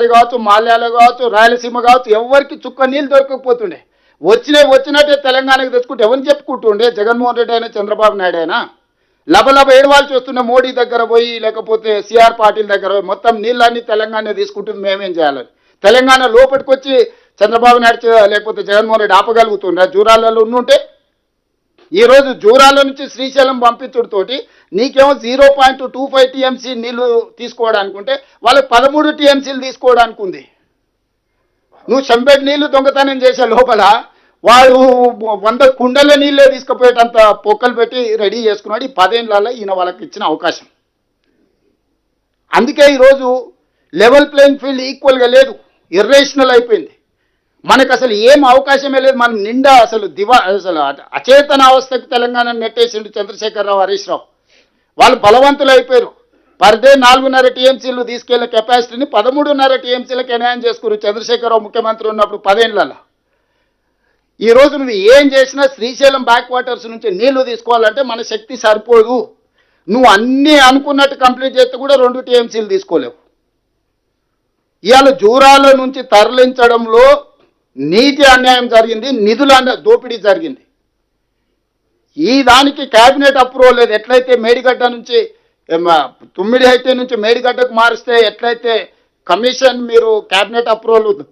గోదావరి కావచ్చు, మాల్యాల కావచ్చు, రాయలసీమ కావచ్చు, ఎవరికి చుక్క నీళ్ళు దొరకకపోతుండే. వచ్చినట్టే తెలంగాణకు తెచ్చుకుంటే ఎవరిని చెప్పుకుంటుండే? జగన్మోహన్ రెడ్డి అయినా చంద్రబాబు నాయుడు అయినా లబలబ ఏడవాల్సి వస్తుండే. మోడీ దగ్గర పోయి లేకపోతే సిఆర్ పాటిల్ దగ్గర పోయి మొత్తం నీళ్ళన్నీ తెలంగాణ తీసుకుంటుంది, మేమేం చేయాలని. తెలంగాణ లోపలికి వచ్చి చంద్రబాబు నాయుడు లేకపోతే జగన్మోహన్ రెడ్డి ఆపగలుగుతుండే? జూరాలలో ఉండుంటే ఈరోజు జూరాల నుంచి శ్రీశైలం పంపించడంతోటి నీకేమో 0.25 టీఎంసీ నీళ్లు తీసుకోవడానికి ఉంటే వాళ్ళకి 13 టీఎంసీలు తీసుకోవడానికి ఉంది. నువ్వు చెంబెడ్ నీళ్లు దొంగతనం చేసే లోపల వాడు 100 కుండల నీళ్ళే తీసుకుపోయేటంత పొక్కలు పెట్టి రెడీ చేసుకున్నాడు. ఈ 10 ఏళ్లలో ఈయన వాళ్ళకి ఇచ్చిన అవకాశం. అందుకే ఈరోజు లెవెల్ ప్లేయింగ్ ఫీల్డ్ ఈక్వల్గా లేదు, ఇర్రేషనల్ అయిపోయింది. మనకు అసలు ఏం అవకాశమే లేదు. మన నిండా అసలు అసలు అచేతన అవస్థకు తెలంగాణ నెట్టేసిండు చంద్రశేఖరరావు, హరీష్ రావు. వాళ్ళు బలవంతులు అయిపోయారు. పర్ డే 4.5 టీఎంసీలు తీసుకెళ్లే కెపాసిటీని 13.5 టీఎంసీలకు ఎన్హాన్ చేసుకున్నారు చంద్రశేఖరరావు ముఖ్యమంత్రి ఉన్నప్పుడు 10 ఏళ్లలో. ఈరోజు నువ్వు ఏం చేసినా శ్రీశైలం బ్యాక్ వాటర్స్ నుంచి నీళ్లు తీసుకోవాలంటే మన శక్తి సరిపోదు. నువ్వు అన్నీ అనుకున్నట్టు కంప్లీట్ చేస్తే కూడా 2 టీఎంసీలు తీసుకోలేవు. ఇవాళ జూరాల నుంచి తరలించడంలో నీటి అన్యాయం జరిగింది, నిధుల దోపిడీ జరిగింది. ఈ దానికి క్యాబినెట్ అప్రూవల్ లేదు. ఎట్లయితే మేడిగడ్డ నుంచి తుమ్మిడి అయితే నుంచి మేడిగడ్డకు మారిస్తే ఎట్లయితే కమిషన్ మీరు క్యాబినెట్ అప్రూవల్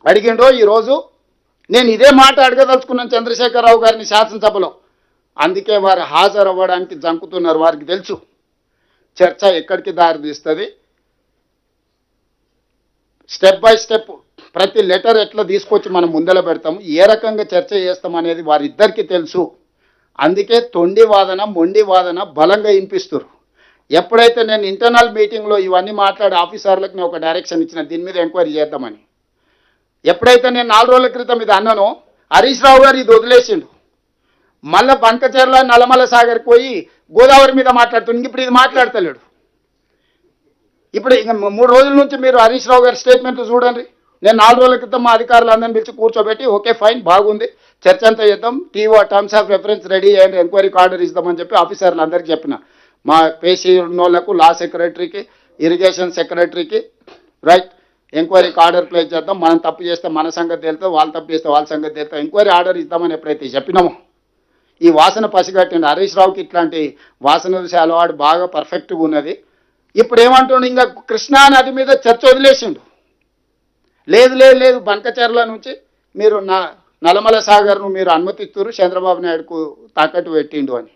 అడిగిండో, ఈరోజు నేను ఇదే మాట అడగదలుచుకున్నాను చంద్రశేఖరరావు గారిని శాసనసభలో. అందుకే వారు హాజరు అవ్వడానికి జంకుతున్నారు. వారికి తెలుసు చర్చ ఎక్కడికి దారి తీస్తుంది. స్టెప్ బై స్టెప్ ప్రతి లెటర్ ఎట్లా తీసుకొచ్చి మనం ముందర పెడతాము, ఏ రకంగా చర్చ చేస్తాం అనేది వారిద్దరికీ తెలుసు. అందుకే తొండి వాదన మొండి వాదన బలంగా వినిపిస్తారు. ఎప్పుడైతే నేను ఇంటర్నల్ మీటింగ్లో ఇవన్నీ మాట్లాడే ఆఫీసర్లకు నేను ఒక డైరెక్షన్ ఇచ్చిన, దీని మీద ఎంక్వైరీ చేద్దామని. ఎప్పుడైతే నేను 4 రోజుల క్రితం ఇది అన్నానో, హరీష్ రావు గారు ఇది వదిలేసిండు. మళ్ళీ బంకచెర్ల నల్లమల సాగర్కి పోయి గోదావరి మీద మాట్లాడుతుంది. ఇప్పుడు ఇది మాట్లాడతలేడు. ఇప్పుడు ఇక 3 రోజుల నుంచి మీరు హరీష్ రావు గారి స్టేట్మెంట్ చూడండి. నేను 4 రోజుల క్రితం మా అధికారులందరినీ పిలిచి కూర్చోబెట్టి ఓకే ఫైన్ బాగుంది, చర్చ అంతా చేద్దాం, TO terms of reference ready అయ్యండి, ఎంక్వైరీకి ఆర్డర్ ఇద్దామని చెప్పి ఆఫీసర్లు అందరికీ చెప్పిన. మా పేసీ ఉన్నోళ్లకు, లా సెక్రటరీకి, ఇరిగేషన్ సెక్రటరీకి రైట్ ఎంక్వైరీకి ఆర్డర్ ప్లేస్ చేద్దాం. మనం తప్పు చేస్తే మన సంగతి తెలుస్తుంది, వాళ్ళు తప్పు చేస్తే వాళ్ళ సంగతి తెలుస్తుంది, ఎంక్వైరీ ఆర్డర్ ఇద్దామని ఎప్పుడైతే చెప్పినామో ఈ వాసన పసిగట్టండి. హరీష్ రావుకి ఇట్లాంటి వాసన చూసే అలవాటు బాగా పర్ఫెక్ట్గా ఉన్నది. ఇప్పుడు ఏమంటుండు, ఇంకా కృష్ణా నది మీద చర్చ వదిలేసిండు. లేదు లేదు లేదు, బంకచెర్ల నుంచి మీరు నల్లమల సాగర్ను మీరు అనుమతిస్తున్నారు, చంద్రబాబు నాయుడుకు తాకట్టు పెట్టిండు అని.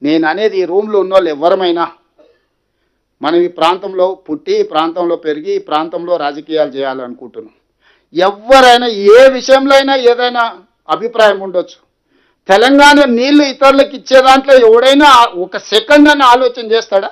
నేను అనేది ఈ రూమ్లో ఉన్న వాళ్ళు ఎవరమైనా మనం ఈ ప్రాంతంలో పుట్టి, ఈ ప్రాంతంలో పెరిగి, ఈ ప్రాంతంలో రాజకీయాలు చేయాలనుకుంటున్నాం. ఎవరైనా ఏ విషయంలో అయినా ఏదైనా అభిప్రాయం ఉండొచ్చు. తెలంగాణ నీళ్లు ఇతరులకు ఇచ్చే దాంట్లో ఎవడైనా ఒక సెకండ్ అని ఆలోచన చేస్తాడా?